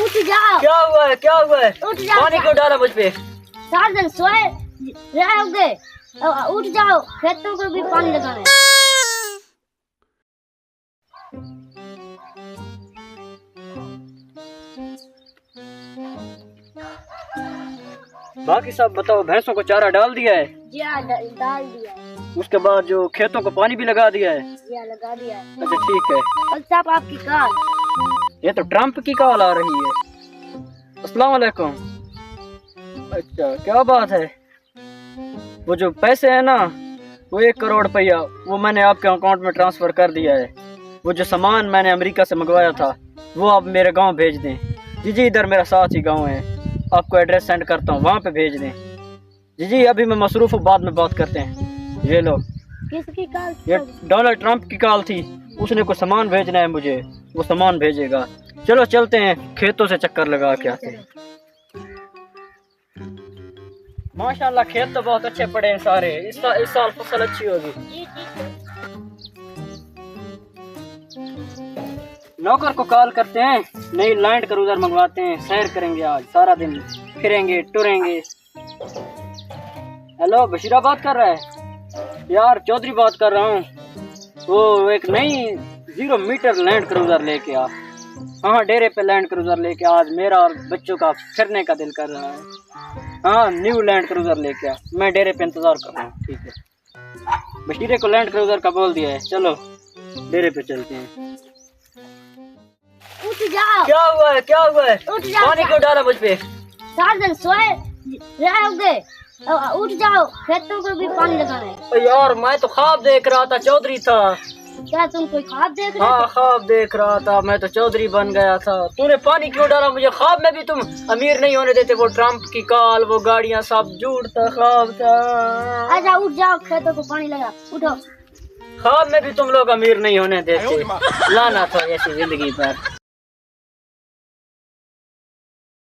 उठ जाओ। क्या हुआ है, क्या हुआ है? उठ जाओ। पानी क्यों डाला मुझ पे? 4 दिन सोए रहोगे, अब उठ जाओ, खेतों को भी पानी लगाना है। बाकी सब बताओ, भैंसों को चारा डाल दिया है? जी हाँ, डाल दिया है। उसके बाद जो खेतों को पानी भी लगा दिया है? जी हाँ, लगा दिया है। अच्छा ठीक है। और साहब आपकी कार। ये तो ट्रम्प की कॉल आ रही है। अस्सलाम वालेकुम। अच्छा क्या बात है? वो जो पैसे है ना, वो 1 करोड़ रुपया, वो मैंने आपके अकाउंट में ट्रांसफर कर दिया है। वो जो सामान मैंने अमेरिका से मंगवाया था, वो आप मेरे गांव भेज दें। जी जी, इधर मेरा साथ ही गांव है, आपको एड्रेस सेंड करता हूँ, वहाँ पे भेज दें। जी जी, अभी मैं मसरूफ़ हूँ, बाद में बात करते हैं। ये लो। किसकी कार? ये डोनाल्ड ट्रंप की कॉल थी, उसने कोई सामान भेजना है मुझे, वो सामान भेजेगा। चलो चलते हैं, खेतों से चक्कर लगा के आते हैं। माशाल्लाह खेत तो बहुत अच्छे पड़े हैं सारे, इस साल फसल अच्छी होगी। जी जी। नौकर को कॉल करते हैं, नई लैंड क्रूजर मंगवाते हैं, सैर करेंगे, आज सारा दिन फिरेंगे टुरेंगे। हेलो, बशीरा बात कर रहा है? यार चौधरी बात कर रहा हूँ। वो एक नई 0 मीटर लैंड क्रूजर लेके आ। हाँ, डेरे पे लैंड क्रूजर लेके आज मेरा और बच्चों का फिरने का दिल कर रहा है। हाँ, न्यू लैंड क्रूजर लेके आ, मैं डेरे पे इंतजार कर रहा हूँ। ठीक है, बशीरे को लैंड क्रूजर का बोल दिया है, चलो डेरे पे चलते हैं। उठ जाओ। क्या हुआ है, क्या हुआ है? उठ जाओ। पानी क्यों डाला मुझ पे? 4 दिन सोए रहोगे, अब उठ जाओ, खेतों को भी पानी लगाना है। यार मैं तो ख्वाब देख रहा था, चौधरी था। क्या तुम कोई ख्वाब देख रहे हाँ, थे? ख्वाब देख रहा था, मैं तो चौधरी बन गया था। तूने पानी क्यों डाला मुझे? ख्वाब में भी तुम अमीर नहीं होने देते। वो ट्रम्प की कॉल, वो गाड़ियाँ, सब झूठ था, ख्वाब था। आजा उठ जाओ, खेतों को पानी लगा, उठो। ख्वाब में भी तुम लोग अमीर नहीं होने देते। लाना था ऐसी जिंदगी पर।